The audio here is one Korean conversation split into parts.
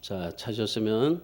자, 찾으셨으면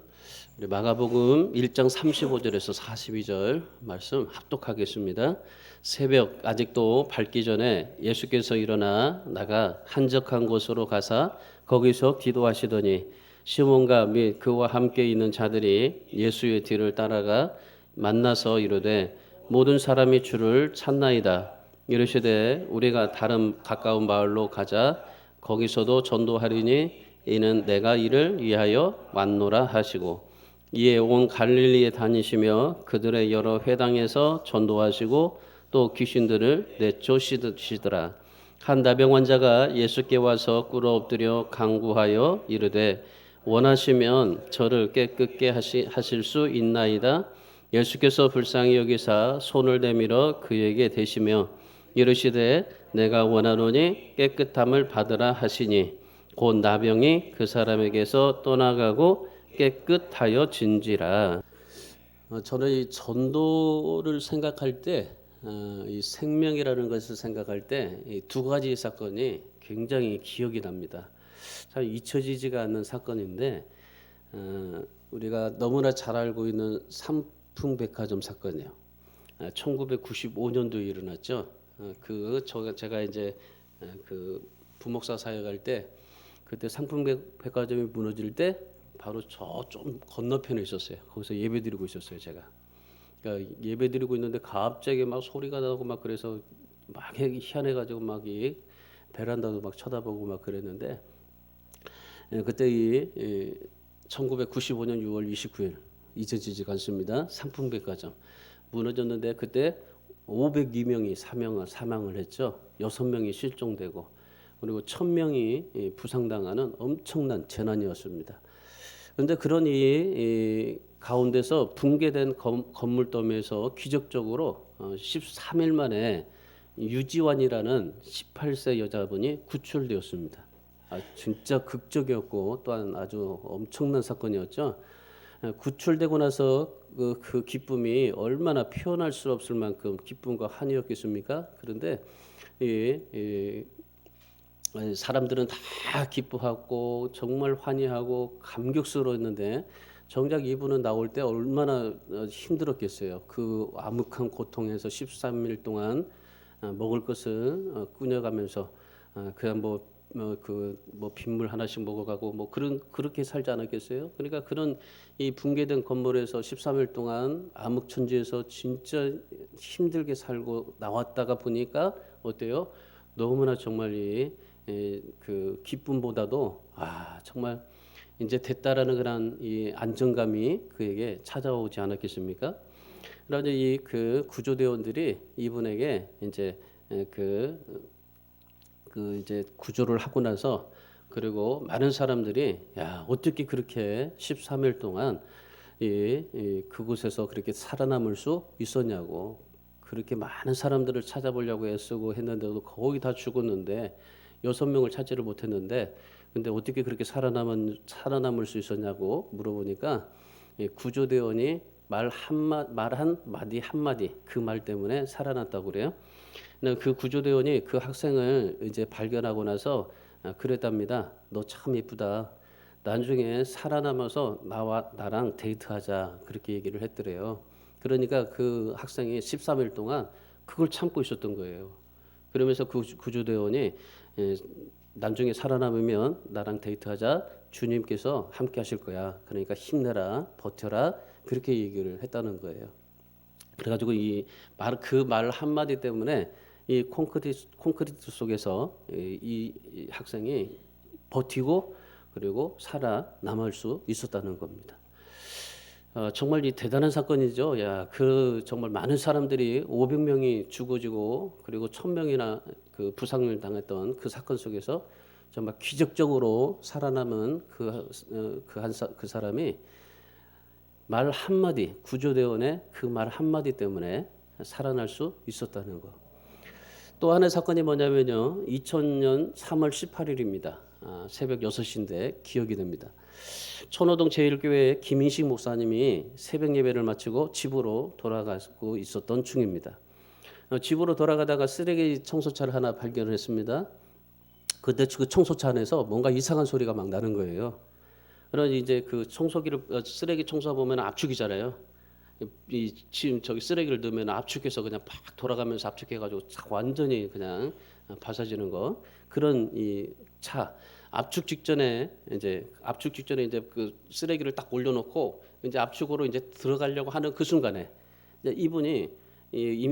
우리 마가복음 1장 35절에서 42절 말씀 합독하겠습니다. 새벽 아직도 밝기 전에 예수께서 일어나 나가 한적한 곳으로 가사 거기서 기도하시더니 시몬과 및 그와 함께 있는 자들이 예수의 뒤를 따라가 만나서 이르되 모든 사람이 주를 찾나이다. 이르시되 우리가 다른 가까운 마을로 가자. 거기서도 전도하리니 이는 내가 이를 위하여 왔노라 하시고 이에 온 갈릴리에 다니시며 그들의 여러 회당에서 전도하시고 또 귀신들을 내쫓으시더라. 한 나병 환자가 예수께 와서 꿇어 엎드려 간구하여 이르되 원하시면 저를 깨끗게 하실 수 있나이다. 예수께서 불쌍히 여기사 손을 내밀어 그에게 대시며 이르시되 내가 원하노니 깨끗함을 받으라 하시니 곧 나병이 그 사람에게서 떠나가고 깨끗하여 진지라. 저는 이 전도를 생각할 때, 이 생명이라는 것을 생각할 때 이 두 가지 사건이 굉장히 기억이 납니다. 참 잊혀지지가 않는 사건인데, 우리가 너무나 잘 알고 있는 삼풍백화점 사건이에요. 1995년도에 일어났죠. 제가 이제 그 부목사 사역할 때 그때 상품백화점이 무너질 때 바로 저 좀 건너편에 있었어요. 거기서 예배드리고 있었어요, 제가. 그러니까 예배드리고 있는데 갑자기 막 소리가 나고 막 그래서 막 희한해가지고 막 이 베란다도 막 쳐다보고 막 그랬는데 그때 이 1995년 6월 29일 잊혀지지가 않습니다. 상품백화점 무너졌는데 그때 502명이 사망을 했죠. 6명이 실종되고 그리고 1,000명이 부상당하는 엄청난 재난이었습니다. 그런데 그런 이 가운데서 붕괴된 건물더미에서 기적적으로 13일 만에 유지환이라는 18세 여자분이 구출되었습니다. 진짜 극적이었고 또한 아주 엄청난 사건이었죠. 구출되고 나서 그 기쁨이 얼마나 표현할 수 없을 만큼 기쁨과 한이었겠습니까? 그런데 이 사람들은 다 기뻐하고 정말 환희하고 감격스러웠는데 정작 이분은 나올 때 얼마나 힘들었겠어요. 그 암흑한 고통에서 13일 동안 먹을 것을 꾸려가면서 그냥 뭐 빗물 하나씩 먹어가고 뭐 그렇게 살지 않았겠어요? 그러니까 그런 이 붕괴된 건물에서 13일 동안 암흑천지에서 진짜 힘들게 살고 나왔다가 보니까 어때요? 너무나 정말 그 기쁨보다도 정말 이제 됐다라는 그런 이 안정감이 그에게 찾아오지 않았겠습니까? 그러자 그 구조대원들이 이분에게 이제 이제 구조를 하고 나서 그리고 많은 사람들이 야 어떻게 그렇게 13일 동안 그곳에서 그렇게 살아남을 수 있었냐고 그렇게 많은 사람들을 찾아보려고 애쓰고 했는데도 거의 다 죽었는데 6명을 찾지를 못했는데 근데 어떻게 그렇게 살아남을 수 있었냐고 물어보니까 구조대원이 말 한마디 그 말 때문에 살아났다고 그래요. 그 구조대원이 그 학생을 이제 발견하고 나서 그랬답니다. 너 참 예쁘다. 나중에 살아남아서 나랑 데이트하자 그렇게 얘기를 했더래요. 그러니까 그 학생이 13일 동안 그걸 참고 있었던 거예요. 그러면서 그 구조대원이 나중에 살아남으면 나랑 데이트하자. 주님께서 함께 하실 거야. 그러니까 힘내라, 버텨라. 그렇게 얘기를 했다는 거예요. 그래가지고 그 말 한마디 때문에 이 콘크리트 속에서 이 학생이 버티고 그리고 살아남을 수 있었다는 겁니다. 정말 이 대단한 사건이죠. 정말 많은 사람들이 500명이 죽어지고 그리고 1,000명이나 그 부상을 당했던 그 사건 속에서 정말 기적적으로 살아남은 그 사람이 말 한마디 구조대원의 그 말 한마디 때문에 살아날 수 있었다는 거. 또 하나의 사건이 뭐냐면요. 2000년 3월 18일입니다. 새벽 6시인데 기억이 됩니다. 천호동 제1교회 김인식 목사님이 새벽 예배를 마치고 집으로 돌아가고 있었던 중입니다. 집으로 돌아가다가 쓰레기 청소차를 하나 발견을 했습니다. 그때 그 청소차 안에서 뭔가 이상한 소리가 막 나는 거예요. 그런 이제 그 청소기를 쓰레기 청소해 보면 압축이잖아요. 이 지금 저기 쓰레기를 넣으면 압축해서 그냥 팍 돌아가면서 압축해가지고 완전히 그냥 바사지는 거 그런 이 차 압축 직전에 이제 그 쓰레기를 딱 올려놓고 이제 압축으로 이제 들어가려고 하는 그 순간에 이제 이분이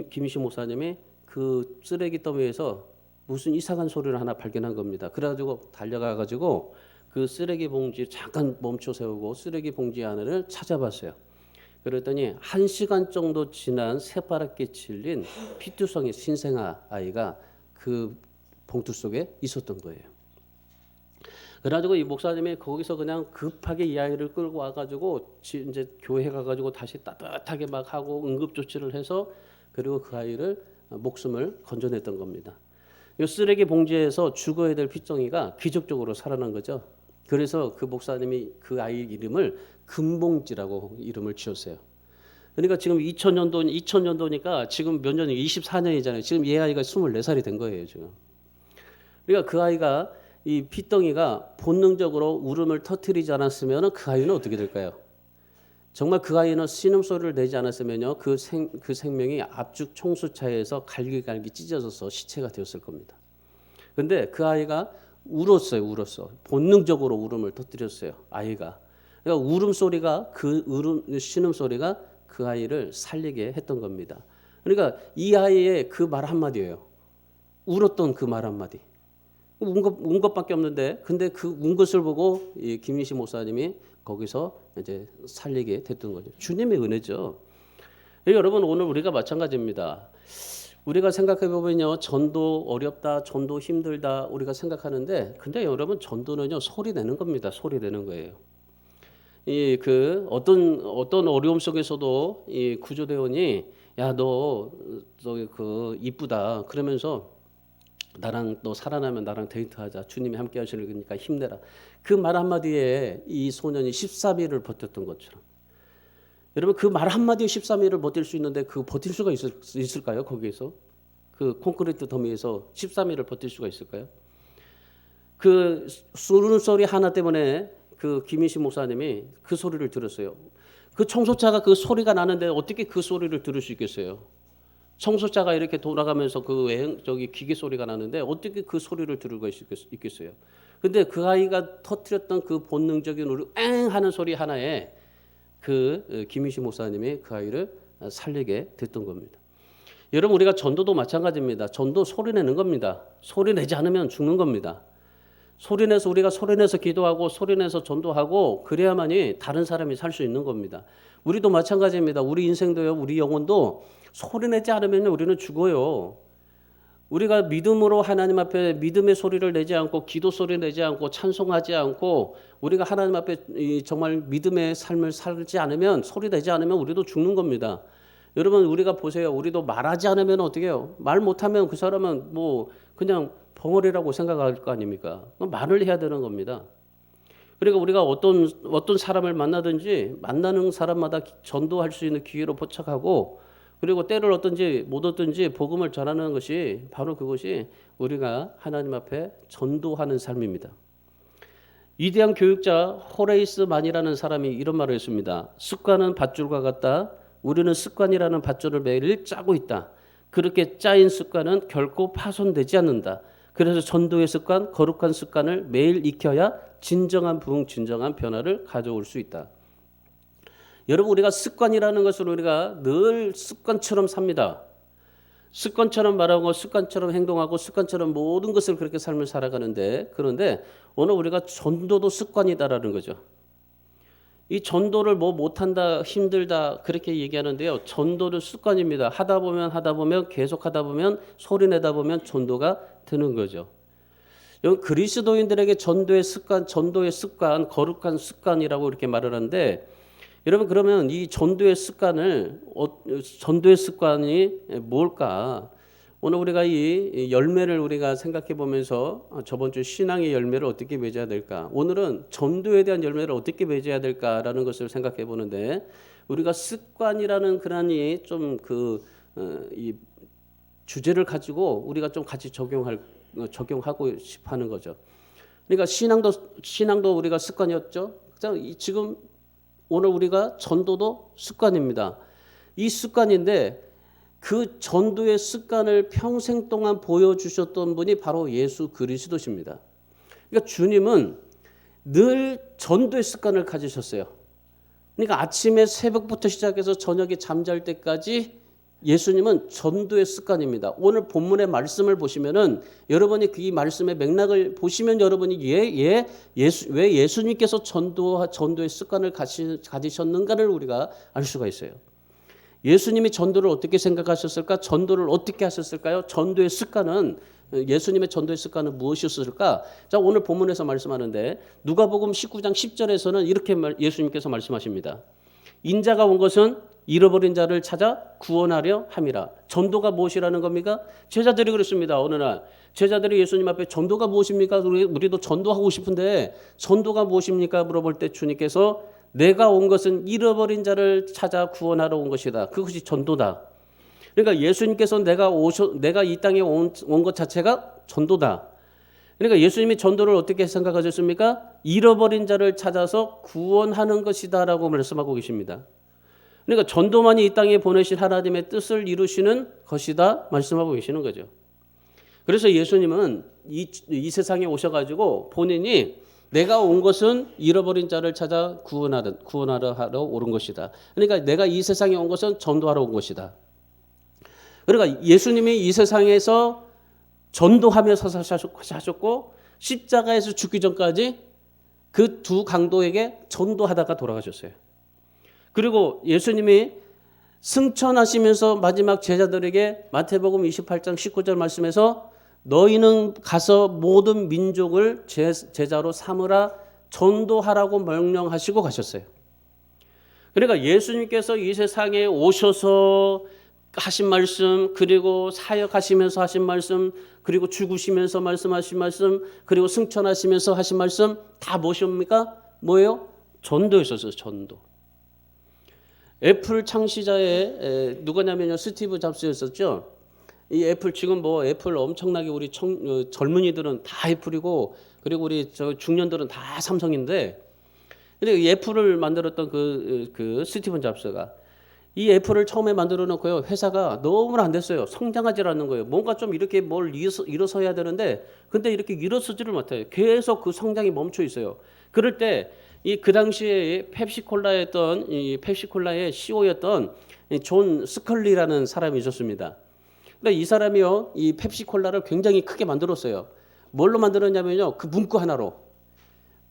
김희시 목사님이 그 쓰레기 더미에서 무슨 이상한 소리를 하나 발견한 겁니다. 그래가지고 달려가가지고 그 쓰레기 봉지 잠깐 멈춰 세우고 쓰레기 봉지 안을 찾아봤어요. 그랬더니 1시간 정도 지난 새파랗게 질린 피투성이 신생아 아이가 그 봉투 속에 있었던 거예요. 그래가지고 이 목사님이 거기서 그냥 급하게 이 아이를 끌고 와가지고 이제 교회 가가지고 다시 따뜻하게 막 하고 응급 조치를 해서 그리고 그 아이를 목숨을 건져냈던 겁니다. 이 쓰레기 봉지에서 죽어야 될 피덩이가 기적적으로 살아난 거죠. 그래서 그 목사님이 그 아이 이름을 금봉지라고 이름을 지었어요. 그러니까 지금 2000년도니까 지금 몇 년이 24년이잖아요. 지금 이 아이가 24살이 된 거예요, 지금. 그러니까 그 아이가 이 피덩이가 본능적으로 울음을 터뜨리지 않았으면 그 아이는 어떻게 될까요? 정말 그 아이는 신음소리를 내지 않았으면요, 그 생명이 압축 청수차에서 갈기갈기 찢어져서 시체가 되었을 겁니다. 근데 그 아이가 울었어요. 본능적으로 울음을 터뜨렸어요, 아이가. 그러니까 울음소리가 신음소리가 그 아이를 살리게 했던 겁니다. 그러니까 이 아이의 그 말 한마디예요. 울었던 그 말 한마디. 운 것밖에 없는데, 근데 그 운 것을 보고 이 김희시 목사님이 거기서 이제 살리게 됐던 거죠. 주님의 은혜죠. 여러분, 오늘 우리가 마찬가지입니다. 우리가 생각해 보면요, 전도 어렵다, 전도 힘들다 우리가 생각하는데, 근데 여러분 전도는요 소리 내는 겁니다. 소리 내는 거예요. 이 그 어떤 어려움 속에서도 이 구조대원이 야, 너 저기 그 이쁘다 그러면서 나랑 너 살아나면 나랑 데이트하자. 주님이 함께 하시는 거니까 힘내라. 그 말 한마디에 이 소년이 13일을 버텼던 것처럼. 여러분 그 말 한마디에 13일을 버틸 수 있는데 그 버틸 수가 있을까요? 거기에서 그 콘크리트 더미에서 13일을 버틸 수가 있을까요? 그 소리 하나 때문에 그 김희시 목사님이 그 소리를 들었어요. 그 청소차가 그 소리가 나는데 어떻게 그 소리를 들을 수 있겠어요? 청소차가 이렇게 돌아가면서 저기 기계 소리가 나는데 어떻게 그 소리를 들을 수 있겠어요? 근데 그 아이가 터뜨렸던 그 본능적인 우리 엥 하는 소리 하나에 그 김희시 목사님이 그 아이를 살리게 됐던 겁니다. 여러분 우리가 전도도 마찬가지입니다. 전도 소리 내는 겁니다. 소리 내지 않으면 죽는 겁니다. 소리내서 우리가 소리내서 기도하고 소리내서 전도하고 그래야만이 다른 사람이 살 수 있는 겁니다. 우리도 마찬가지입니다. 우리 인생도요, 우리 영혼도 소리내지 않으면 우리는 죽어요. 우리가 믿음으로 하나님 앞에 믿음의 소리를 내지 않고 기도 소리 내지 않고 찬송하지 않고 우리가 하나님 앞에 정말 믿음의 삶을 살지 않으면 소리 내지 않으면 우리도 죽는 겁니다. 여러분 우리가 보세요. 우리도 말하지 않으면 어떻게 해요? 말 못하면 그 사람은 뭐 그냥 벙어리라고 생각할 거 아닙니까? 말을 해야 되는 겁니다. 그러니까 우리가 어떤 사람을 만나든지 만나는 사람마다 전도할 수 있는 기회로 포착하고 그리고 때를 얻든지 못 얻든지 복음을 전하는 것이 바로 그것이 우리가 하나님 앞에 전도하는 삶입니다. 위대한 교육자 호레이스 만이라는 사람이 이런 말을 했습니다. 습관은 밧줄과 같다. 우리는 습관이라는 밧줄을 매일 짜고 있다. 그렇게 짜인 습관은 결코 파손되지 않는다. 그래서 전도의 습관, 거룩한 습관을 매일 익혀야 진정한 부흥, 진정한 변화를 가져올 수 있다. 여러분 우리가 습관이라는 것을 우리가 늘 습관처럼 삽니다. 습관처럼 말하고 습관처럼 행동하고 습관처럼 모든 것을 그렇게 삶을 살아가는데 그런데 오늘 우리가 전도도 습관이다라는 거죠. 이 전도를 뭐 못한다, 힘들다 그렇게 얘기하는데요. 전도는 습관입니다. 하다 보면 계속 하다 보면 소리내다 보면 전도가 되는 거죠. 그리스도인들에게 전도의 습관, 거룩한 습관이라고 이렇게 말을 하는데 여러분 그러면 이 전도의 습관이 뭘까? 오늘 우리가 이 열매를 우리가 생각해 보면서 저번 주 신앙의 열매를 어떻게 맺어야 될까? 오늘은 전도에 대한 열매를 어떻게 맺어야 될까라는 것을 생각해 보는데 우리가 습관이라는 그런 이 주제를 가지고 우리가 좀 같이 적용하고 싶어 하는 거죠. 그러니까 신앙도 우리가 습관이었죠. 자, 지금 오늘 우리가 전도도 습관입니다. 이 습관인데 그 전도의 습관을 평생 동안 보여주셨던 분이 바로 예수 그리스도십니다. 그러니까 주님은 늘 전도의 습관을 가지셨어요. 그러니까 아침에 새벽부터 시작해서 저녁에 잠잘 때까지 예수님은 전도의 습관입니다. 오늘 본문의 말씀을 보시면은 여러분이 이 말씀의 맥락을 보시면 여러분이 왜 예수님께서 전도의 습관을 가지셨는가를 우리가 알 수가 있어요. 예수님이 전도를 어떻게 생각하셨을까? 전도를 어떻게 하셨을까요? 예수님의 전도의 습관은 무엇이었을까? 자, 오늘 본문에서 말씀하는데 누가복음 19장 10절에서는 이렇게 예수님께서 말씀하십니다. 인자가 온 것은 잃어버린 자를 찾아 구원하려 함이라. 전도가 무엇이라는 겁니까? 제자들이 그랬습니다. 어느 날 제자들이 예수님 앞에 전도가 무엇입니까? 우리도 전도하고 싶은데 전도가 무엇입니까? 물어볼 때 주님께서 내가 온 것은 잃어버린 자를 찾아 구원하러 온 것이다. 그것이 전도다. 그러니까 예수님께서 내가 이 땅에 온 것 자체가 전도다. 그러니까 예수님이 전도를 어떻게 생각하셨습니까? 잃어버린 자를 찾아서 구원하는 것이다라고 말씀하고 계십니다. 그러니까 전도만이 이 땅에 보내신 하나님의 뜻을 이루시는 것이다 말씀하고 계시는 거죠. 그래서 예수님은 이 세상에 오셔가지고 본인이 내가 온 것은 잃어버린 자를 찾아 구원하러 하러 오른 것이다. 그러니까 내가 이 세상에 온 것은 전도하러 온 것이다. 그러니까 예수님이 이 세상에서 전도하면서 사셨고 십자가에서 죽기 전까지 그 두 강도에게 전도하다가 돌아가셨어요. 그리고 예수님이 승천하시면서 마지막 제자들에게 마태복음 28장 19절 말씀에서 너희는 가서 모든 민족을 제자로 삼으라 전도하라고 명령하시고 가셨어요. 그러니까 예수님께서 이 세상에 오셔서 하신 말씀, 그리고 사역하시면서 하신 말씀, 그리고 죽으시면서 말씀하신 말씀, 그리고 승천하시면서 하신 말씀 다 무엇입니까? 뭐예요? 전도였었어요. 전도. 애플 창시자의 누구냐면요, 스티브 잡스였었죠. 이 애플 지금 뭐 애플 엄청나게 우리 젊은이들은 다 애플이고 그리고 우리 중년들은 다 삼성인데, 근데 이 애플을 만들었던 그 스티븐 잡스가 이 애플을 처음에 만들어 놓고요, 회사가 너무나 안 됐어요. 성장하지 않는 거예요. 뭔가 좀 이렇게 뭘 일어서야 되는데 근데 이렇게 일어서지를 못해요. 계속 그 성장이 멈춰 있어요. 그럴 때 그 당시에 펩시콜라의 CEO였던 존 스컬리라는 사람이 있었습니다. 그러니까 이 사람이요, 이 펩시콜라를 굉장히 크게 만들었어요. 뭘로 만들었냐면요, 그 문구 하나로,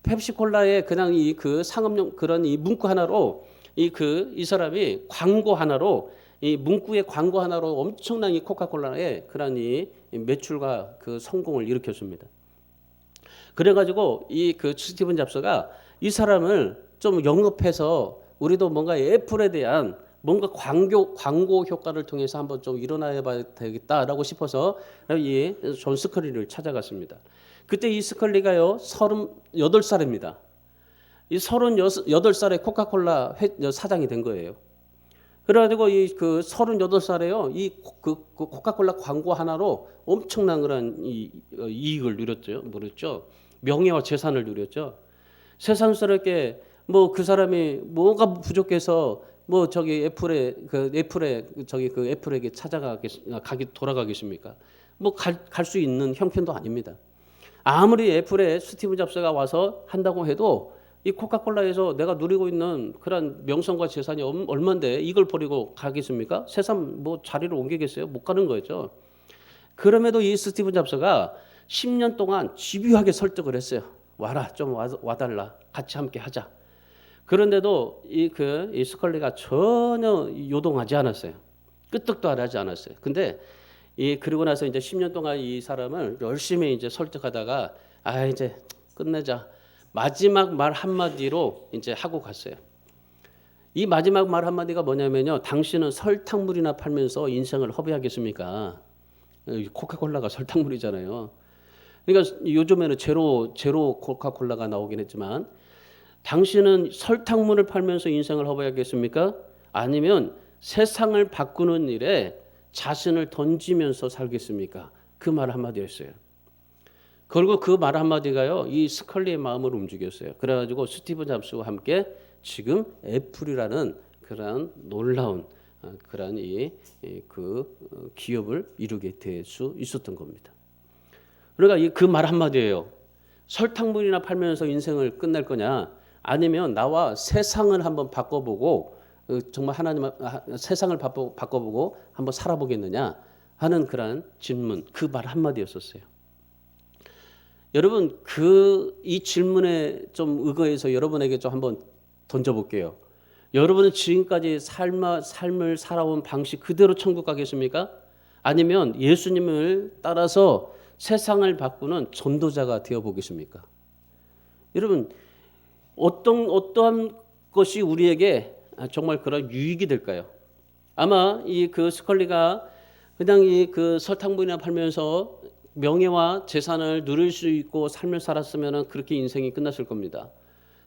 펩시콜라의 그냥 그 상업용 그런 이 문구 하나로 이 사람이 광고 하나로, 이 문구의 광고 하나로 엄청난 이 코카콜라의 그런 이 매출과 그 성공을 일으켰습니다. 그래가지고 그 스티븐 잡스가 이 사람을 좀 영업해서 우리도 뭔가 애플에 대한 뭔가 광고 효과를 통해서 한번 좀 일어나야 되겠다라고 싶어서 이 존 스컬리를 찾아갔습니다. 그때 이 스컬리가요 38살입니다. 이 38살에 코카콜라 사장이 된 거예요. 그래가지고 그 38살에요 이 코카콜라 광고 하나로 엄청난 그런 이익을 누렸죠. 명예와 재산을 누렸죠. 세상스럽게 뭐 그 사람이 뭐가 부족해서 뭐 저기 애플에게 돌아가겠습니까? 뭐 갈 수 있는 형편도 아닙니다. 아무리 애플에 스티브 잡스가 와서 한다고 해도 이 코카콜라에서 내가 누리고 있는 그런 명성과 재산이 얼만데 이걸 버리고 가겠습니까? 세상 뭐 자리를 옮기겠어요? 못 가는 거죠. 그럼에도 이 스티브 잡스가 10년 동안 집요하게 설득을 했어요. 와라, 좀 와달라, 같이 함께 하자. 그런데도 이 스컬리가 전혀 요동하지 않았어요. 끄떡도 하지 않았어요. 근데 그리고 나서 이제 10년 동안 이 사람을 열심히 이제 설득하다가 이제 끝내자. 마지막 말 한마디로 이제 하고 갔어요. 이 마지막 말 한마디가 뭐냐면요, 당신은 설탕물이나 팔면서 인생을 허비하겠습니까? 코카콜라가 설탕물이잖아요. 그러니까 요즘에는 제로 코카콜라가 나오긴 했지만, 당신은 설탕물을 팔면서 인생을 허비하겠습니까? 아니면 세상을 바꾸는 일에 자신을 던지면서 살겠습니까? 그 말 한마디였어요. 그리고 그 말 한마디가요, 이 스컬리의 마음을 움직였어요. 그래가지고 스티브 잡스와 함께 지금 애플이라는 그런 놀라운 그런 그 기업을 이루게 될 수 있었던 겁니다. 그러니까 그 말 한마디예요. 설탕물이나 팔면서 인생을 끝낼 거냐? 아니면 나와 세상을 한번 바꿔보고 정말 하나님 세상을 바꿔보고 한번 살아보겠느냐 하는 그런 질문, 그 말 한마디였었어요. 여러분 이 질문에 좀 의거해서 여러분에게 좀 한번 던져볼게요. 여러분은 지금까지 삶을 살아온 방식 그대로 천국 가겠습니까? 아니면 예수님을 따라서 세상을 바꾸는 전도자가 되어 보겠습니까? 여러분 어떠한 것이 우리에게 정말 그런 유익이 될까요? 아마 그 스컬리가 그냥 그 설탕물이나 팔면서 명예와 재산을 누릴 수 있고 삶을 살았으면 그렇게 인생이 끝났을 겁니다.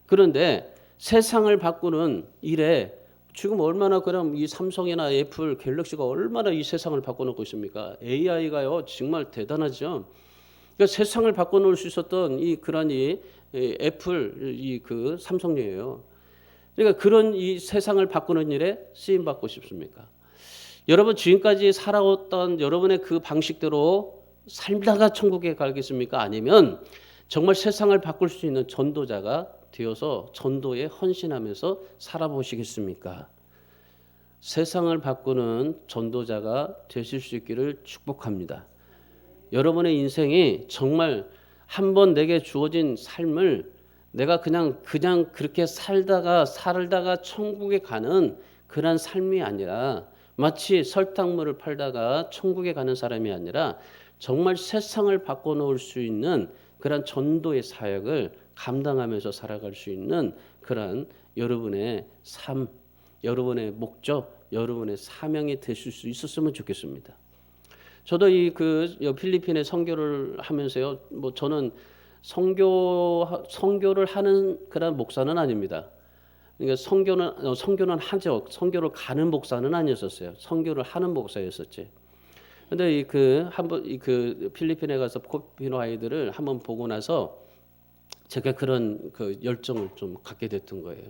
그런데 세상을 바꾸는 일에 지금 얼마나 그럼 이 삼성이나 애플, 갤럭시가 얼마나 이 세상을 바꿔놓고 있습니까? AI가요 정말 대단하죠. 그러니까 세상을 바꿔놓을 수 있었던 그런 애플 그 삼성이에요. 그러니까 그런 이 세상을 바꾸는 일에 쓰임 받고 싶습니까? 여러분 지금까지 살아왔던 여러분의 그 방식대로 살다가 천국에 가겠습니까? 아니면 정말 세상을 바꿀 수 있는 전도자가 되어서 전도에 헌신하면서 살아보시겠습니까? 세상을 바꾸는 전도자가 되실 수 있기를 축복합니다. 여러분의 인생이 정말 한번 내게 주어진 삶을 내가 그냥 그렇게 살다가 천국에 가는 그런 삶이 아니라 마치 설탕물을 팔다가 천국에 가는 사람이 아니라 정말 세상을 바꿔놓을 수 있는 그런 전도의 사역을 감당하면서 살아갈 수 있는 그런 여러분의 삶, 여러분의 목적, 여러분의 사명이 되실 수 있었으면 좋겠습니다. 저도 필리핀에 선교를 하면서요, 저는 선교를 하는 그런 목사는 아닙니다. 그러니까 선교는 하죠. 선교를 가는 목사는 아니었었어요. 선교를 하는 목사였었지. 근데 한번 필리핀에 가서 필리핀 아이들을 한번 보고 나서 제가 그런 열정을 좀 갖게 됐던 거예요.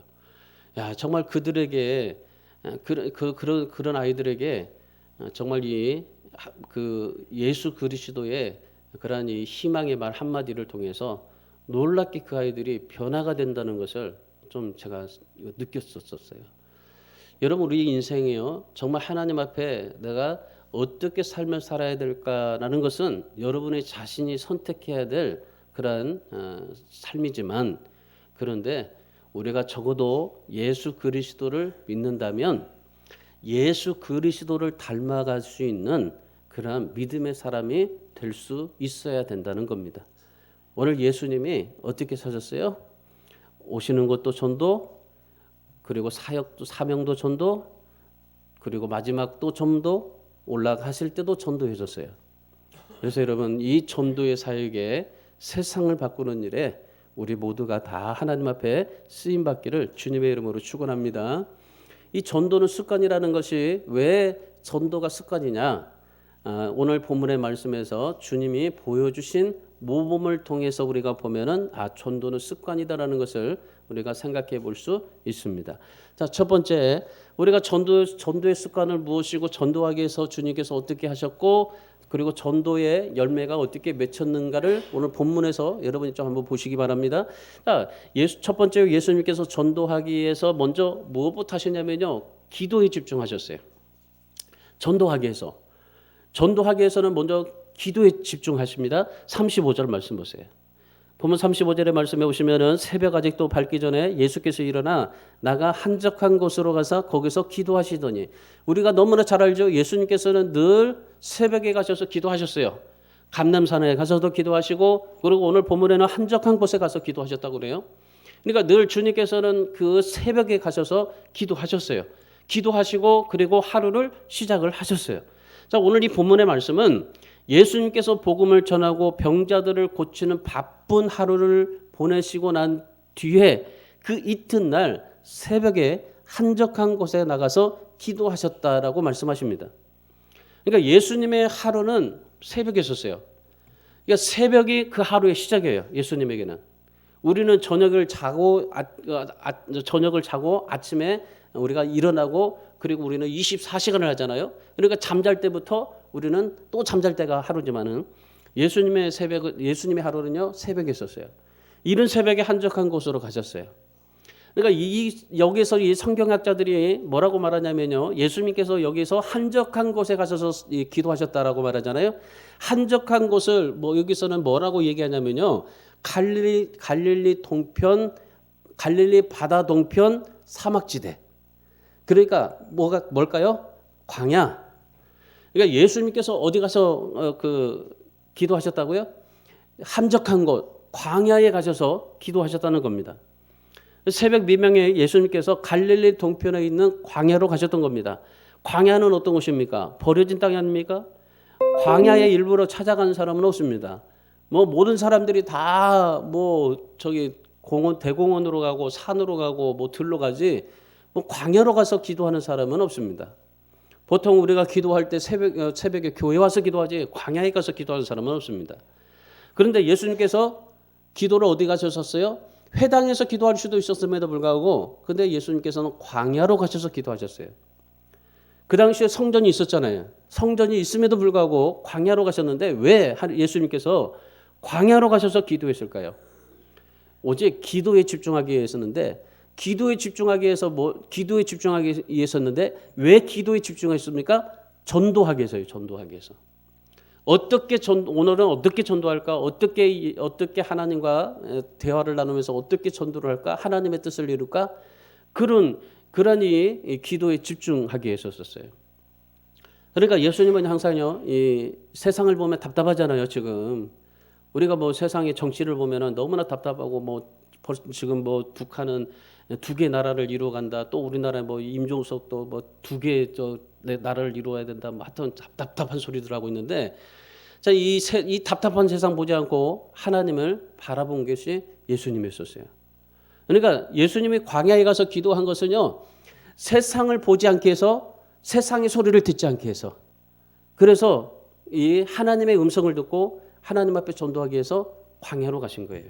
야, 정말 그들에게 그런 아이들에게 정말 예수 그리스도의 그러한 희망의 말 한마디를 통해서 놀랍게 그 아이들이 변화가 된다는 것을 좀 제가 느꼈었어요. 여러분 우리 인생이요 정말 하나님 앞에 내가 어떻게 삶을 살아야 될까라는 것은 여러분의 자신이 선택해야 될 그런 삶이지만, 그런데 우리가 적어도 예수 그리스도를 믿는다면 예수 그리스도를 닮아갈 수 있는 그런 믿음의 사람이 될 수 있어야 된다는 겁니다. 오늘 예수님이 어떻게 사셨어요? 오시는 것도 전도, 그리고 사명도 전도, 그리고 마지막도 전도, 올라가실 때도 전도해줬어요. 그래서 여러분 이 전도의 사역에 세상을 바꾸는 일에 우리 모두가 다 하나님 앞에 쓰임 받기를 주님의 이름으로 축원합니다. 이 전도는 습관이라는 것이 왜 전도가 습관이냐? 오늘 본문의 말씀에서 주님이 보여주신 모범을 통해서 우리가 보면은 전도는 습관이다라는 것을 우리가 생각해 볼 수 있습니다. 자, 첫 번째 우리가 전도의 습관을 무엇이고 전도하기 위해서 주님께서 어떻게 하셨고 그리고 전도의 열매가 어떻게 맺혔는가를 오늘 본문에서 여러분이 좀 한번 보시기 바랍니다. 자, 첫 번째 예수님께서 전도하기 위해서 먼저 무엇부터 하셨냐면요, 기도에 집중하셨어요. 전도하기 위해서는 먼저 기도에 집중하십니다. 35절 말씀 보세요. 보면 35절의 말씀에 오시면은 새벽 아직도 밝기 전에 예수께서 일어나 나가 한적한 곳으로 가서 거기서 기도하시더니, 우리가 너무나 잘 알죠. 예수님께서는 늘 새벽에 가셔서 기도하셨어요. 감람산에 가서도 기도하시고, 그리고 오늘 본문에는 한적한 곳에 가서 기도하셨다고 그래요. 그러니까 늘 주님께서는 그 새벽에 가셔서 기도하셨어요. 기도하시고 그리고 하루를 시작을 하셨어요. 자, 오늘 이 본문의 말씀은 예수님께서 복음을 전하고 병자들을 고치는 바쁜 하루를 보내시고 난 뒤에 그 이튿날 새벽에 한적한 곳에 나가서 기도하셨다라고 말씀하십니다. 그러니까 예수님의 하루는 새벽에 있었어요. 그러니까 새벽이 그 하루의 시작이에요. 예수님에게는. 우리는 저녁을 자고 아침에 우리가 일어나고 그리고 우리는 24시간을 하잖아요. 그러니까 잠잘 때부터 우리는 또 잠잘 때가 하루지만은 예수님의 하루는요 새벽에 있었어요. 이른 새벽에 한적한 곳으로 가셨어요. 그러니까 여기서 이 성경학자들이 뭐라고 말하냐면요. 예수님께서 여기서 한적한 곳에 가셔서 기도하셨다라고 말하잖아요. 한적한 곳을 여기서는 뭐라고 얘기하냐면요. 갈릴리 동편, 갈릴리 바다 동편 사막지대. 그러니까 뭘까요? 광야. 그러니까 예수님께서 어디 가서 기도하셨다고요? 한적한 곳, 광야에 가셔서 기도하셨다는 겁니다. 새벽 미명에 예수님께서 갈릴리 동편에 있는 광야로 가셨던 겁니다. 광야는 어떤 곳입니까? 버려진 땅이 아닙니까? 광야에 일부러 찾아간 사람은 없습니다. 모든 사람들이 다 대공원으로 가고 산으로 가고 들로 가지 광야로 가서 기도하는 사람은 없습니다. 보통 우리가 기도할 때 새벽에 교회 와서 기도하지 광야에 가서 기도하는 사람은 없습니다. 그런데 예수님께서 기도를 어디 가셨었어요? 회당에서 기도할 수도 있었음에도 불구하고 근데 예수님께서는 광야로 가셔서 기도하셨어요. 그 당시에 성전이 있었잖아요. 성전이 있음에도 불구하고 광야로 가셨는데 왜 예수님께서 광야로 가셔서 기도했을까요? 오직 기도에 집중하기 위해서였는데 기도에 집중하기 위해서였는데 왜 기도에 집중했습니까? 전도하기 위해서요. 전도하기 위해서. 오늘은 어떻게 전도할까? 어떻게 하나님과 대화를 나누면서 어떻게 전도를 할까? 하나님의 뜻을 이룰까? 그러니 기도에 집중하기 위해서였어요. 그러니까 예수님은 항상요, 이 세상을 보면 답답하잖아요. 지금 우리가 세상의 정치를 보면은 너무나 답답하고 지금 북한은 두 개 나라를 이루어간다. 또 우리나라 임종석도 두 개 나라를 이루어야 된다. 하여튼 답답한 소리들 하고 있는데, 자, 이 답답한 세상 보지 않고 하나님을 바라본 것이 예수님이었어요. 그러니까 예수님이 광야에 가서 기도한 것은요, 세상을 보지 않게 해서 세상의 소리를 듣지 않게 해서 그래서 이 하나님의 음성을 듣고 하나님 앞에 전도하기 위해서 광야로 가신 거예요.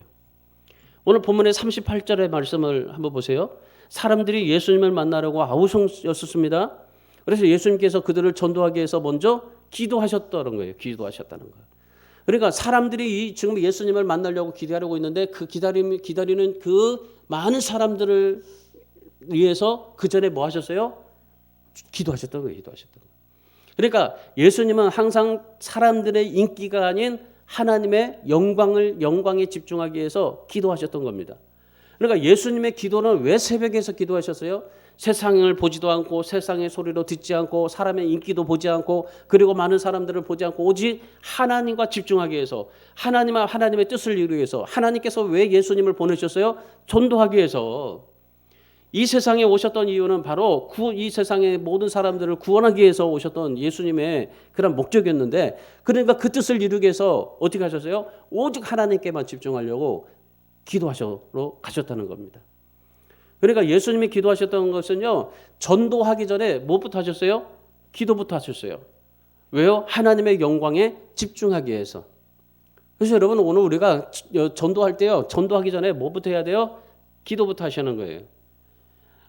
오늘 본문의 38절의 말씀을 한번 보세요. 사람들이 예수님을 만나려고 아우성이었습니다. 그래서 예수님께서 그들을 전도하기 위해서 먼저 기도하셨다는 거예요. 기도하셨다는 거예요. 그러니까 사람들이 지금 예수님을 만나려고 기도하려고 있는데 그 기다리는 그 많은 사람들을 위해서 그 전에 뭐 하셨어요? 기도하셨다는 거예요. 기도하셨다는 거예요. 그러니까 예수님은 항상 사람들의 인기가 아닌 하나님의 영광에 집중하기 위해서 기도하셨던 겁니다. 그러니까 예수님의 기도는 왜 새벽에서 기도하셨어요? 세상을 보지도 않고 세상의 소리로 듣지 않고 사람의 인기도 보지 않고 그리고 많은 사람들을 보지 않고 오직 하나님과 집중하기 위해서 하나님의 뜻을 이루기 위해서 하나님께서 왜 예수님을 보내셨어요? 전도하기 위해서. 이 세상에 오셨던 이유는 바로 이 세상의 모든 사람들을 구원하기 위해서 오셨던 예수님의 그런 목적이었는데 그러니까 그 뜻을 이루기 위해서 어떻게 하셨어요? 오직 하나님께만 집중하려고 기도하시러 가셨다는 겁니다. 그러니까 예수님이 기도하셨던 것은요. 전도하기 전에 무엇부터 하셨어요? 기도부터 하셨어요. 왜요? 하나님의 영광에 집중하기 위해서. 그래서 여러분 오늘 우리가 전도할 때요. 전도하기 전에 뭐부터 해야 돼요? 기도부터 하시는 거예요.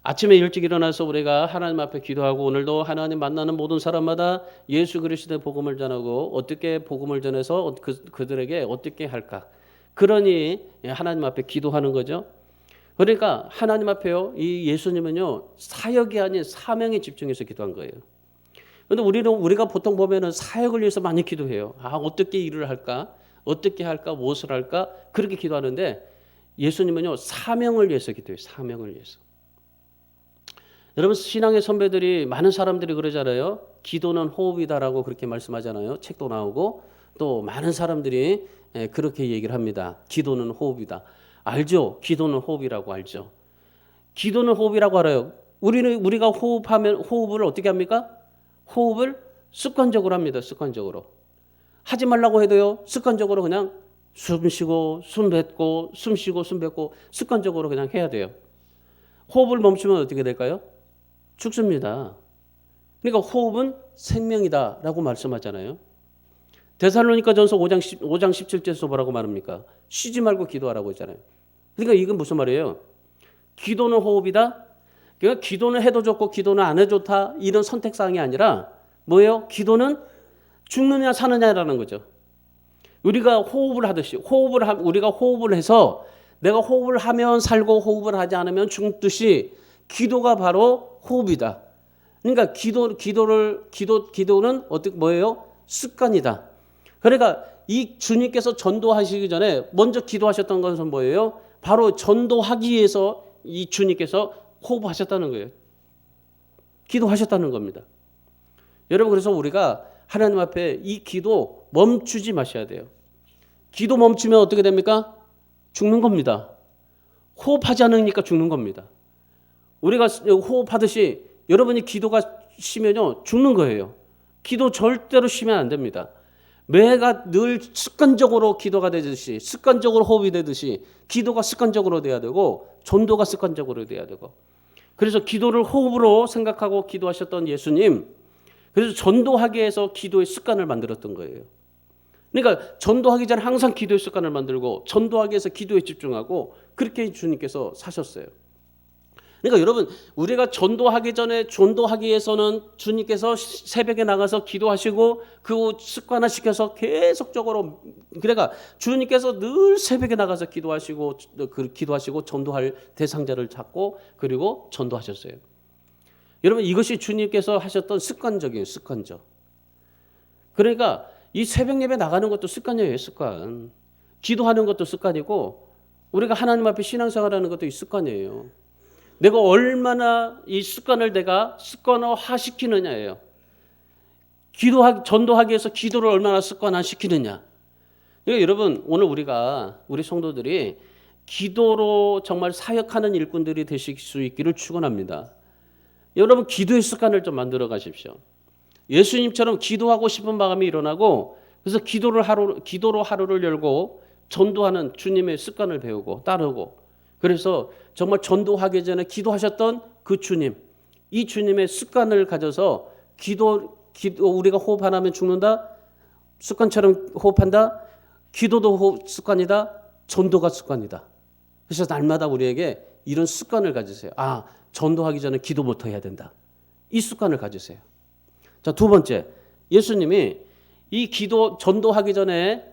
아침에 일찍 일어나서 우리가 하나님 앞에 기도하고 오늘도 하나님 만나는 모든 사람마다 예수 그리스도의 복음을 전하고 어떻게 복음을 전해서 그들에게 어떻게 할까? 그러니 하나님 앞에 기도하는 거죠. 그러니까 하나님 앞에요. 이 예수님은요. 사역이 아닌 사명에 집중해서 기도한 거예요. 그런데 우리가 보통 보면은 사역을 위해서 많이 기도해요. 어떻게 일을 할까? 어떻게 할까? 무엇을 할까? 그렇게 기도하는데 예수님은요. 사명을 위해서 기도해요. 사명을 위해서. 여러분 신앙의 선배들이 많은 사람들이 그러잖아요. 기도는 호흡이다라고 그렇게 말씀하잖아요. 책도 나오고 또 많은 사람들이 그렇게 얘기를 합니다. 기도는 호흡이다. 알죠? 기도는 호흡이라고 알죠. 기도는 호흡이라고 알아요. 우리가 호흡을 어떻게 합니까? 호흡을 습관적으로 합니다. 습관적으로. 하지 말라고 해도요. 습관적으로 그냥 숨 쉬고 숨 뱉고 숨 쉬고 숨 뱉고 습관적으로 그냥 해야 돼요. 호흡을 멈추면 어떻게 될까요? 죽습니다. 그러니까 호흡은 생명이다라고 말씀하잖아요. 데살로니가전서 5장 17절에서 뭐라고 말합니까? 쉬지 말고 기도하라고 했잖아요. 그러니까 이건 무슨 말이에요? 기도는 호흡이다. 그러니까 기도는 해도 좋고 기도는 안 해도 좋다. 이런 선택사항이 아니라 뭐예요? 기도는 죽느냐 사느냐라는 거죠. 우리가 호흡을 하듯이 우리가 호흡을 해서 내가 호흡을 하면 살고 호흡을 하지 않으면 죽듯이 기도가 바로 호흡이다. 그러니까 기도는 어떻게 뭐예요? 습관이다. 그러니까 이 주님께서 전도하시기 전에 먼저 기도하셨던 것은 뭐예요? 바로 전도하기 위해서 이 주님께서 호흡하셨다는 거예요. 기도하셨다는 겁니다. 여러분, 그래서 우리가 하나님 앞에 이 기도 멈추지 마셔야 돼요. 기도 멈추면 어떻게 됩니까? 죽는 겁니다. 호흡하지 않으니까 죽는 겁니다. 우리가 호흡하듯이 여러분이 기도가 쉬면요 죽는 거예요. 기도 절대로 쉬면 안 됩니다. 매가 늘 습관적으로 기도가 되듯이 습관적으로 호흡이 되듯이 기도가 습관적으로 돼야 되고 전도가 습관적으로 돼야 되고, 그래서 기도를 호흡으로 생각하고 기도하셨던 예수님, 그래서 전도하기 위해서 기도의 습관을 만들었던 거예요. 그러니까 전도하기 전에 항상 기도의 습관을 만들고 전도하기 위해서 기도에 집중하고 그렇게 주님께서 사셨어요. 그러니까 여러분, 우리가 전도하기 전에 전도하기 위해서는 주님께서 새벽에 나가서 기도하시고 그 습관화시켜서 계속적으로, 그러니까 주님께서 늘 새벽에 나가서 기도하시고 전도할 대상자를 찾고 그리고 전도하셨어요. 여러분, 이것이 주님께서 하셨던 습관적이에요. 습관적. 그러니까 이 새벽 예배 나가는 것도 습관이에요. 습관. 기도하는 것도 습관이고 우리가 하나님 앞에 신앙생활하는 것도 이 습관이에요. 내가 얼마나 이 습관을 내가 습관화시키느냐예요. 전도하기 위해서 기도를 얼마나 습관화시키느냐. 그러니까 여러분, 오늘 우리 성도들이 기도로 정말 사역하는 일꾼들이 되실 수 있기를 축원합니다. 여러분, 기도의 습관을 좀 만들어 가십시오. 예수님처럼 기도하고 싶은 마음이 일어나고 그래서 기도로 하루를 열고 전도하는 주님의 습관을 배우고 따르고, 그래서 정말 전도하기 전에 기도하셨던 그 주님, 이 주님의 습관을 가져서 우리가 호흡 안 하면 죽는다. 습관처럼 호흡한다. 기도도 습관이다. 전도가 습관이다. 그래서 날마다 우리에게 이런 습관을 가지세요. 아, 전도하기 전에 기도부터 해야 된다. 이 습관을 가지세요. 자, 두 번째, 예수님이 이 전도하기 전에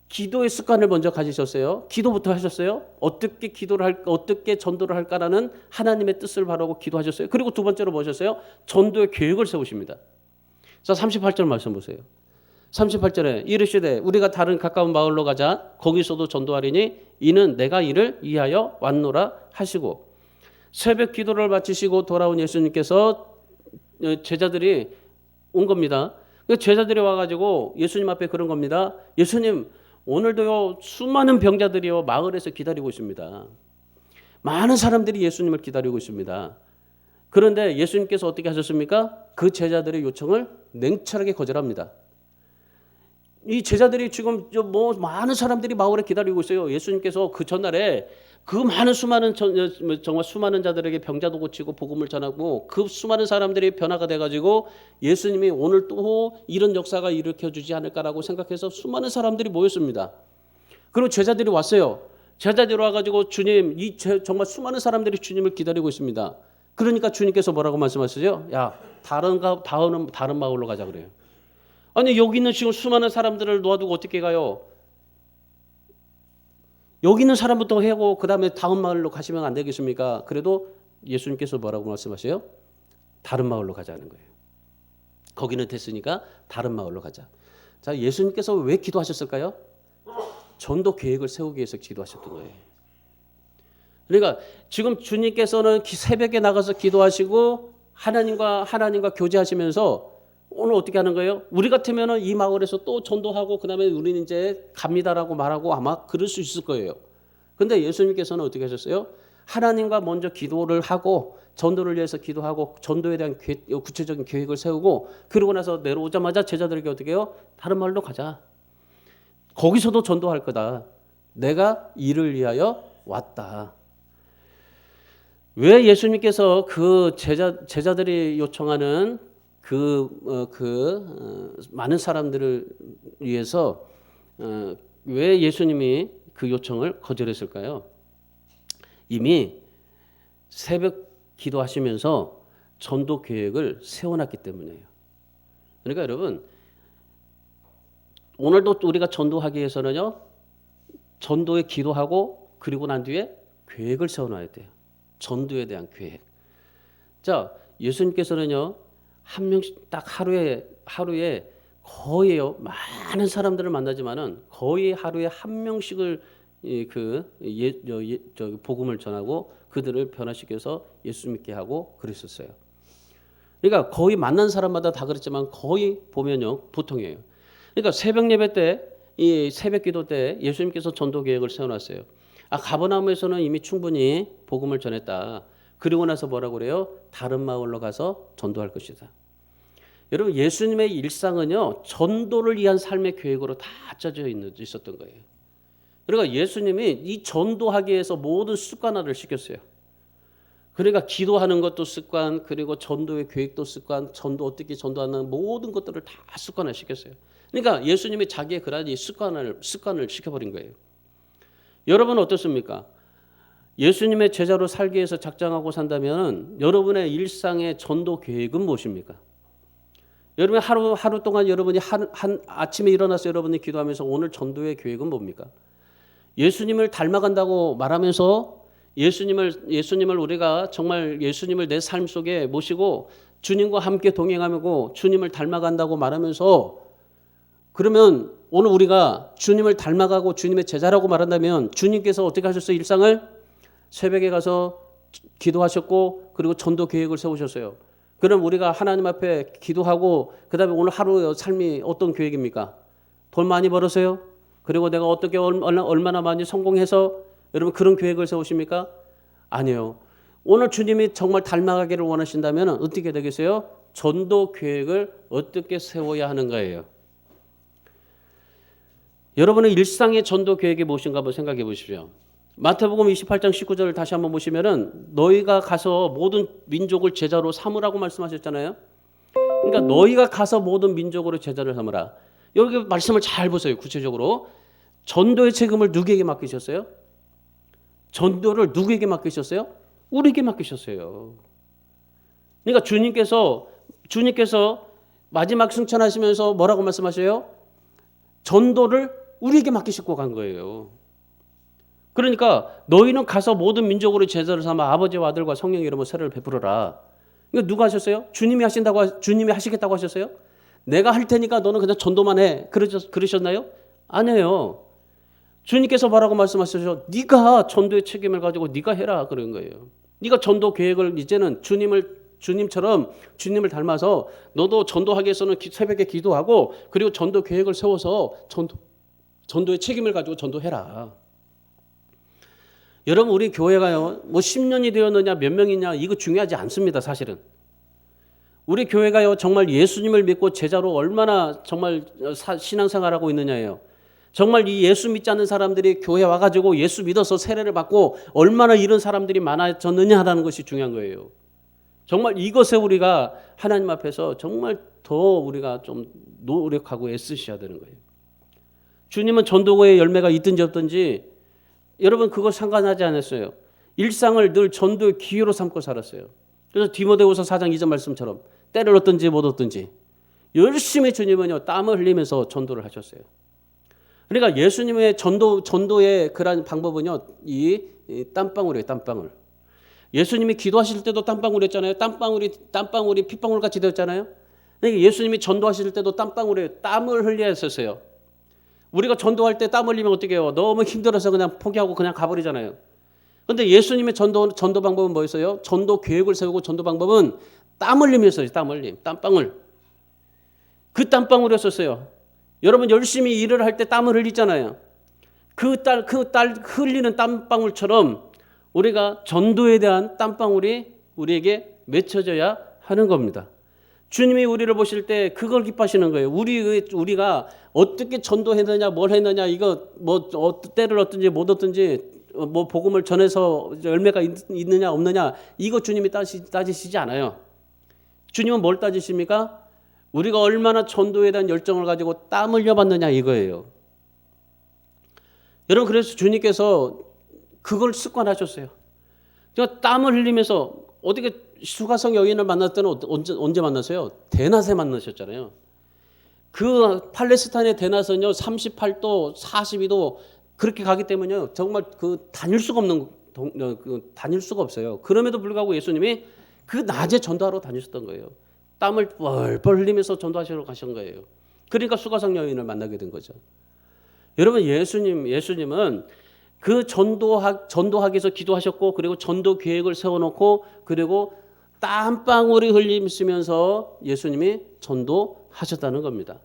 기도의 습관을 먼저 가지셨어요. 기도부터 하셨어요. 어떻게 전도를 할까라는 하나님의 뜻을 바라고 기도하셨어요. 그리고 두 번째로 뭐 하셨어요? 전도의 계획을 세우십니다. 자, 38절 말씀 보세요. 38절에 이르시되 우리가 다른 가까운 마을로 가자. 거기서도 전도하리니 이는 내가 이를 위하여 왔노라 하시고, 새벽 기도를 마치시고 돌아온 예수님께서 제자들이 온 겁니다. 제자들이 와가지고 예수님 앞에 그런 겁니다. 예수님, 오늘도요 수많은 병자들이요 마을에서 기다리고 있습니다. 많은 사람들이 예수님을 기다리고 있습니다. 그런데 예수님께서 어떻게 하셨습니까? 그 제자들의 요청을 냉철하게 거절합니다. 이 제자들이 지금 많은 사람들이 마을에 기다리고 있어요. 예수님께서 그 전날에 그 정말 수많은 자들에게 병자도 고치고 복음을 전하고 그 수많은 사람들이 변화가 돼가지고 예수님이 오늘 또 이런 역사가 일으켜주지 않을까라고 생각해서 수많은 사람들이 모였습니다. 그리고 제자들이 왔어요. 제자들이 와가지고 주님, 정말 수많은 사람들이 주님을 기다리고 있습니다. 그러니까 주님께서 뭐라고 말씀하시죠? 야, 다른 마을로 가자 그래요. 아니, 여기 있는 지금 수많은 사람들을 놓아두고 어떻게 가요? 여기 있는 사람부터 하고 그 다음에 다음 마을로 가시면 안 되겠습니까? 그래도 예수님께서 뭐라고 말씀하세요? 다른 마을로 가자는 거예요. 거기는 됐으니까 다른 마을로 가자. 자, 예수님께서 왜 기도하셨을까요? 전도 계획을 세우기 위해서 기도하셨던 거예요. 그러니까 지금 주님께서는 새벽에 나가서 기도하시고 하나님과 교제하시면서 오늘 어떻게 하는 거예요? 우리 같으면 이 마을에서 또 전도하고 그다음에 우리는 이제 갑니다라고 말하고 아마 그럴 수 있을 거예요. 그런데 예수님께서는 어떻게 하셨어요? 하나님과 먼저 기도를 하고 전도를 위해서 기도하고 전도에 대한 구체적인 계획을 세우고, 그러고 나서 내려오자마자 제자들에게 어떻게 해요? 다른 마을로 가자. 거기서도 전도할 거다. 내가 이를 위하여 왔다. 왜 예수님께서 그 제자들이 요청하는 많은 사람들을 위해서 왜 예수님이 그 요청을 거절했을까요? 이미 새벽 기도하시면서 전도 계획을 세워놨기 때문이에요. 그러니까 여러분, 오늘도 우리가 전도하기 위해서는요, 전도에 기도하고 그리고 난 뒤에 계획을 세워놔야 돼요. 전도에 대한 계획. 자, 예수님께서는요, 한 명씩 딱 하루에 거의요, 많은 사람들을 만나지만은 거의 하루에 한 명씩을 복음을 전하고 그들을 변화시켜서 예수 믿게 하고 그랬었어요. 그러니까 거의 만난 사람마다 다 그랬지만 거의 보면요, 보통이에요. 그러니까 새벽 예배 때, 이 새벽 기도 때 예수님께서 전도 계획을 세워놨어요. 가버나움에서는 이미 충분히 복음을 전했다. 그리고 나서 뭐라고 그래요? 다른 마을로 가서 전도할 것이다. 여러분, 예수님의 일상은요, 전도를 위한 삶의 계획으로 다 짜져 있었던 거예요. 그러니까 예수님이 이 전도하기 위해서 모든 습관화를 시켰어요. 그러니까 기도하는 것도 습관, 그리고 전도의 계획도 습관, 전도 어떻게 전도하는 모든 것들을 다 습관화 시켰어요. 그러니까 예수님이 자기의 그런 습관을 시켜버린 거예요. 여러분은 어떻습니까? 예수님의 제자로 살기 위해서 작정하고 산다면 여러분의 일상의 전도 계획은 무엇입니까? 여러분 하루 동안 여러분이 아침에 일어나서 여러분이 기도하면서 오늘 전도의 계획은 뭡니까? 예수님을 닮아간다고 말하면서 예수님을 우리가 정말 예수님을 내 삶 속에 모시고 주님과 함께 동행하고 주님을 닮아간다고 말하면서, 그러면 오늘 우리가 주님을 닮아가고 주님의 제자라고 말한다면 주님께서 어떻게 하셨어요? 일상을 새벽에 가서 기도하셨고 그리고 전도 계획을 세우셨어요. 그럼 우리가 하나님 앞에 기도하고 그다음에 오늘 하루 삶이 어떤 계획입니까? 돈 많이 벌었어요? 그리고 내가 어떻게 얼마나 많이 성공해서, 여러분 그런 계획을 세우십니까? 아니요. 오늘 주님이 정말 닮아가기를 원하신다면 어떻게 되겠어요? 전도 계획을 어떻게 세워야 하는 거예요. 여러분의 일상의 전도 계획이 무엇인가 한번 생각해 보십시오. 마태복음 28장 19절을 다시 한번 보시면은 너희가 가서 모든 민족을 제자로 삼으라고 말씀하셨잖아요. 그러니까 너희가 가서 모든 민족으로 제자를 삼으라. 여기 말씀을 잘 보세요. 구체적으로 전도의 책임을 누구에게 맡기셨어요? 전도를 누구에게 맡기셨어요? 우리에게 맡기셨어요. 그러니까 주님께서 마지막 승천하시면서 뭐라고 말씀하셔요? 전도를 우리에게 맡기시고 간 거예요. 그러니까 너희는 가서 모든 민족으로 제자를 삼아 아버지와 아들과 성령의 이름으로 세례를 베풀어라. 이거 누가 하셨어요? 주님이 하시겠다고 하셨어요? 내가 할 테니까 너는 그냥 전도만 해. 그러셨나요? 아니에요. 주님께서 뭐라고 말씀하셨죠? 네가 전도의 책임을 가지고 네가 해라 그런 거예요. 네가 전도 계획을 이제는 주님처럼 주님을 닮아서 너도 전도하기 위해서는 새벽에 기도하고 그리고 전도 계획을 세워서 전도의 책임을 가지고 전도해라. 여러분 우리 교회가요, 뭐 10년이 되었느냐 몇 명이냐 이거 중요하지 않습니다. 사실은 우리 교회가요 정말 예수님을 믿고 제자로 얼마나 정말 신앙생활하고 있느냐예요. 정말 이 예수 믿지 않는 사람들이 교회 와가지고 예수 믿어서 세례를 받고 얼마나 이런 사람들이 많아졌느냐 하는 것이 중요한 거예요. 정말 이것에 우리가 하나님 앞에서 정말 더 우리가 좀 노력하고 애쓰셔야 되는 거예요. 주님은 전도의 열매가 있든지 없든지 여러분 그거 상관하지 않았어요. 일상을 늘 전도의 기회로 삼고 살았어요. 그래서 디모데후서 4장 2절 말씀처럼 때를 얻든지 못 얻든지 열심히 주님은요 땀을 흘리면서 전도를 하셨어요. 그러니까 예수님의 전도의 그러한 방법은요 이 땀방울이에요. 땀방울. 예수님이 기도하실 때도 땀방울이었잖아요. 땀방울이 핏방울 같이 되었잖아요. 그러니까 예수님이 전도하실 때도 땀방울에 땀을 흘려야 했었어요. 우리가 전도할 때 땀 흘리면 어떻게 해요? 너무 힘들어서 그냥 포기하고 그냥 가버리잖아요. 그런데 예수님의 전도 방법은 뭐였어요? 전도 계획을 세우고 전도 방법은 땀 흘림이었어요. 땀 흘림, 땀방울. 그 땀방울이었어요. 여러분 열심히 일을 할 때 땀을 흘리잖아요. 그 흘리는 땀방울처럼 우리가 전도에 대한 땀방울이 우리에게 맺혀져야 하는 겁니다. 주님이 우리를 보실 때 그걸 기뻐하시는 거예요. 우리가 어떻게 전도했느냐, 뭘 했느냐, 이거 뭐 때를 얻든지 못 얻든지 뭐 복음을 전해서 열매가 있느냐 없느냐 이거 주님이 따지시지 않아요. 주님은 뭘 따지십니까? 우리가 얼마나 전도에 대한 열정을 가지고 땀 흘려봤느냐 이거예요. 여러분, 그래서 주님께서 그걸 습관하셨어요. 제가 땀을 흘리면서 어떻게 수가성 여인을 만날 때는 언제 만났어요? 대낮에 만나셨잖아요. 그 팔레스타인의 대낮은요 38도, 42도 그렇게 가기 때문에요 정말 다닐 수가 없어요. 그럼에도 불구하고 예수님이 그 낮에 전도하러 다니셨던 거예요. 땀을 뻘뻘 흘리면서 전도하시러 가신 거예요. 그러니까 수가성 여인을 만나게 된 거죠. 여러분, 예수님은 그 전도하기 위해서 기도하셨고, 그리고 전도 계획을 세워놓고, 그리고 땀방울이 흘리면서 예수님이 전도하셨다는 겁니다.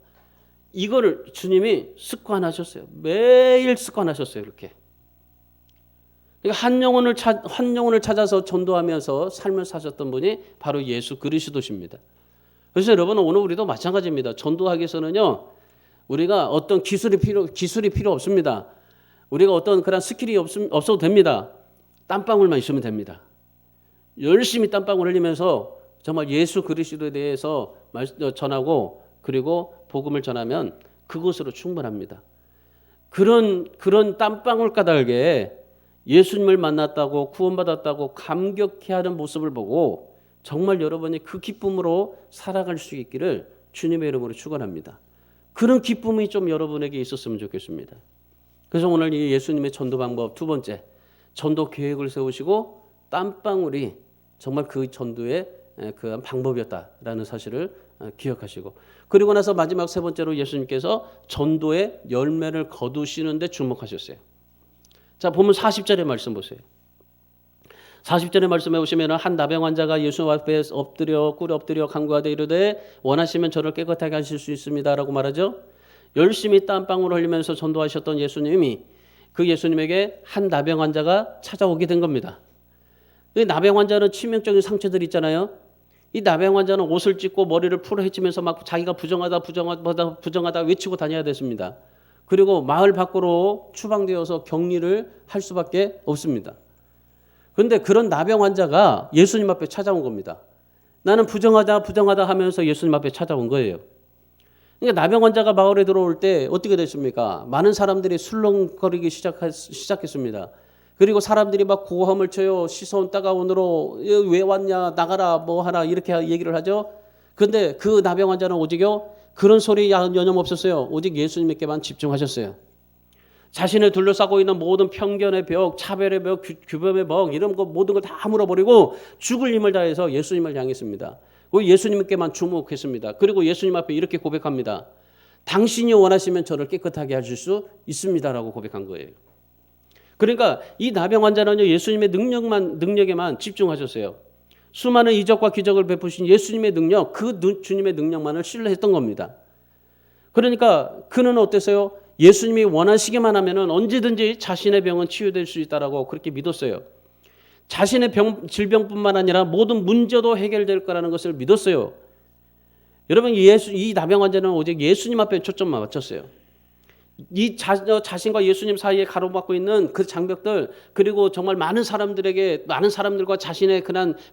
이거를 주님이 습관하셨어요. 매일 습관하셨어요. 이렇게. 그러니까 한 영혼을 찾아서 전도하면서 삶을 사셨던 분이 바로 예수 그리스도십니다. 그래서 여러분, 오늘 우리도 마찬가지입니다. 전도하기 위해서는요, 우리가 어떤 기술이 필요 없습니다. 우리가 어떤 그런 스킬이 없어도 됩니다. 땀방울만 있으면 됩니다. 열심히 땀방울 흘리면서 정말 예수 그리스도에 대해서 전하고, 그리고 복음을 전하면 그것으로 충분합니다. 그런 땀방울 까닭에 예수님을 만났다고 구원받았다고 감격해하는 모습을 보고 정말 여러분이 그 기쁨으로 살아갈 수 있기를 주님의 이름으로 축원합니다. 그런 기쁨이 좀 여러분에게 있었으면 좋겠습니다. 그래서 오늘 이 예수님의 전도 방법 두 번째, 전도 계획을 세우시고 땀방울이 정말 그 전도의 그 방법이었다라는 사실을 기억하시고, 그리고 나서 마지막 세 번째로 예수님께서 전도의 열매를 거두시는 데 주목하셨어요. 자, 보면 40절의 말씀 보세요. 40절의 말씀에 보시면 한 나병 환자가 예수 앞에 꿇어 엎드려 간구하되 이르되 원하시면 저를 깨끗하게 하실 수 있습니다라고 말하죠. 열심히 땀방울을 흘리면서 전도하셨던 예수님이 그 예수님에게 한 나병 환자가 찾아오게 된 겁니다. 이 나병 환자는 치명적인 상처들이 있잖아요. 이 나병 환자는 옷을 찢고 머리를 풀어 헤치면서 막 자기가 부정하다 외치고 다녀야 됐습니다. 그리고 마을 밖으로 추방되어서 격리를 할 수밖에 없습니다. 그런데 그런 나병 환자가 예수님 앞에 찾아온 겁니다. 나는 부정하다 하면서 예수님 앞에 찾아온 거예요. 그러니까 나병 환자가 마을에 들어올 때 어떻게 됐습니까? 많은 사람들이 술렁거리기 시작했습니다. 그리고 사람들이 막 고함을 쳐요. 씻어온 따가운으로 왜 왔냐, 나가라, 뭐 하라 이렇게 얘기를 하죠. 그런데 그 나병 환자는 오직요 그런 소리 여념 없었어요. 오직 예수님께만 집중하셨어요. 자신을 둘러싸고 있는 모든 편견의 벽, 차별의 벽, 규범의 벽 이런 거 모든 걸 다 물어버리고 죽을 힘을 다해서 예수님을 향했습니다. 예수님께만 주목했습니다. 그리고 예수님 앞에 이렇게 고백합니다. 당신이 원하시면 저를 깨끗하게 하실 수 있습니다라고 고백한 거예요. 그러니까 이 나병 환자는요 예수님의 능력에만 집중하셨어요. 수많은 이적과 기적을 베푸신 예수님의 능력, 그 주님의 능력만을 신뢰했던 겁니다. 그러니까 그는 어땠어요? 예수님이 원하시기만 하면 언제든지 자신의 병은 치유될 수 있다라고 그렇게 믿었어요. 자신의 질병뿐만 아니라 모든 문제도 해결될 거라는 것을 믿었어요. 여러분, 이 나병 환자는 오직 예수님 앞에 초점만 맞췄어요. 이 자신과 예수님 사이에 가로막고 있는 그 장벽들, 그리고 정말 많은 사람들과 자신의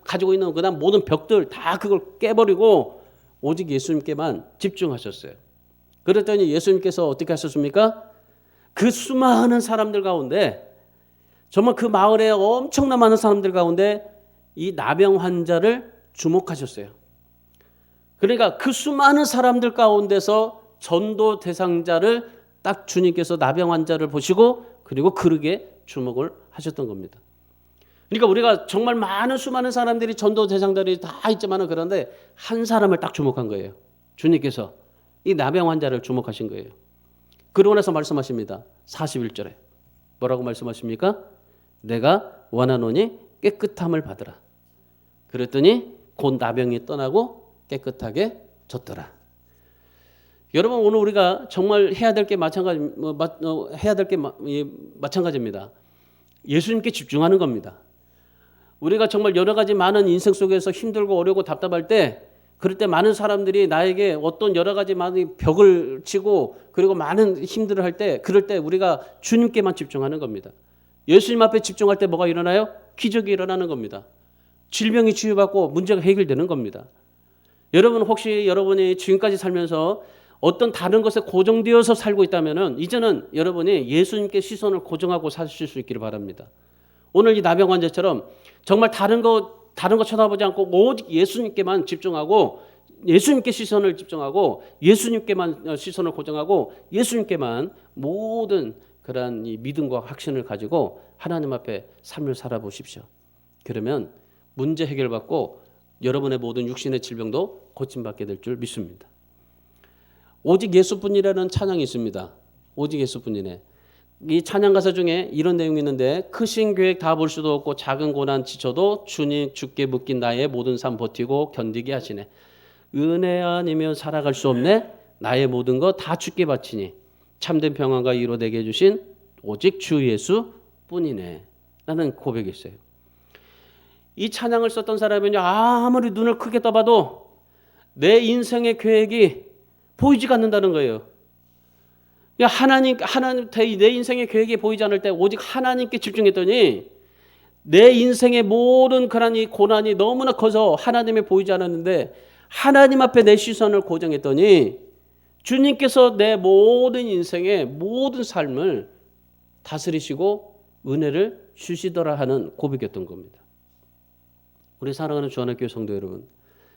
가지고 있는 모든 벽들 다 그걸 깨버리고 오직 예수님께만 집중하셨어요. 그랬더니 예수님께서 어떻게 하셨습니까? 그 수많은 사람들 가운데, 정말 그 마을에 엄청난 많은 사람들 가운데 이 나병 환자를 주목하셨어요. 그러니까 그 수많은 사람들 가운데서 전도 대상자를 딱 주님께서 나병 환자를 보시고 그리고 그르게 주목을 하셨던 겁니다. 그러니까 우리가 정말 수많은 사람들이 전도 대상자들이 다 있지만은 그런데 한 사람을 딱 주목한 거예요. 주님께서 이 나병 환자를 주목하신 거예요. 그러고 나서 말씀하십니다. 41절에 뭐라고 말씀하십니까? 내가 원하노니 깨끗함을 받으라. 그랬더니 곧 나병이 떠나고 깨끗하게 졌더라. 여러분, 오늘 우리가 정말 해야 될 게 마찬가지입니다. 예수님께 집중하는 겁니다. 우리가 정말 여러 가지 많은 인생 속에서 힘들고 어려고 답답할 때, 그럴 때 많은 사람들이 나에게 어떤 여러 가지 많은 벽을 치고 그리고 많은 힘들어 할 때, 그럴 때 우리가 주님께만 집중하는 겁니다. 예수님 앞에 집중할 때 뭐가 일어나요? 기적이 일어나는 겁니다. 질병이 치유받고 문제가 해결되는 겁니다. 여러분 혹시 여러분이 지금까지 살면서 어떤 다른 것에 고정되어서 살고 있다면은 이제는 여러분이 예수님께 시선을 고정하고 사실 수 있기를 바랍니다. 오늘 이 나병 환자처럼 정말 다른 거 쳐다보지 않고 오직 예수님께만 집중하고 예수님께 시선을 집중하고 예수님께만 시선을 고정하고 예수님께만 모든 그러한 이 믿음과 확신을 가지고 하나님 앞에 삶을 살아보십시오. 그러면 문제 해결받고 여러분의 모든 육신의 질병도 고침받게 될 줄 믿습니다. 오직 예수뿐이라는 찬양이 있습니다. 오직 예수뿐이네. 이 찬양 가사 중에 이런 내용이 있는데 크신 계획 다 볼 수도 없고 작은 고난 지쳐도 주께 묶인 나의 모든 삶 버티고 견디게 하시네. 은혜 아니면 살아갈 수 없네. 나의 모든 것 다 주께 바치니 참된 평안과 위로 되게 해주신 오직 주 예수뿐이네. 라는 고백이 있어요. 이 찬양을 썼던 사람은요, 아무리 눈을 크게 떠봐도 내 인생의 계획이 보이지가 않는다는 거예요. 하나님 내 인생의 계획이 보이지 않을 때 오직 하나님께 집중했더니 내 인생의 모든 그런 이 고난이 너무나 커서 하나님이 보이지 않았는데 하나님 앞에 내 시선을 고정했더니 주님께서 내 모든 인생의 모든 삶을 다스리시고 은혜를 주시더라 하는 고백이었던 겁니다. 우리 사랑하는 주안의 성도 여러분,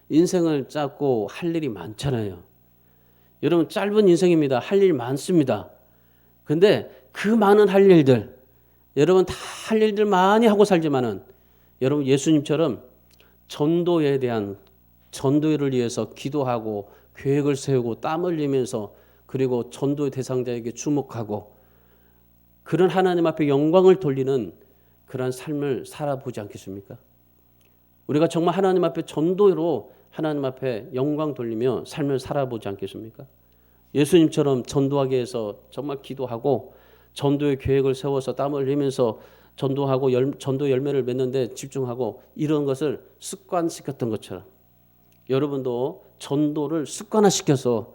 인생을 짧고 할 일이 많잖아요. 여러분 짧은 인생입니다. 할 일 많습니다. 근데 그 많은 할 일들, 여러분 다 할 일들 많이 하고 살지만은 여러분 예수님처럼 전도를 위해서 기도하고 계획을 세우고 땀 흘리면서 그리고 전도의 대상자에게 주목하고 그런 하나님 앞에 영광을 돌리는 그런 삶을 살아보지 않겠습니까? 우리가 정말 하나님 앞에 전도로 하나님 앞에 영광 돌리며 삶을 살아보지 않겠습니까? 예수님처럼 전도하기 위해서 정말 기도하고 전도의 계획을 세워서 땀을 흘리면서 전도하고 전도 열매를 맺는데 집중하고 이런 것을 습관시켰던 것처럼 여러분도 전도를 습관화시켜서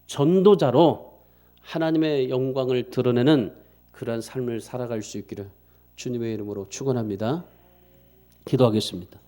전도자로 하나님의 영광을 드러내는 그러한 삶을 살아갈 수 있기를 주님의 이름으로 축원합니다. 기도하겠습니다.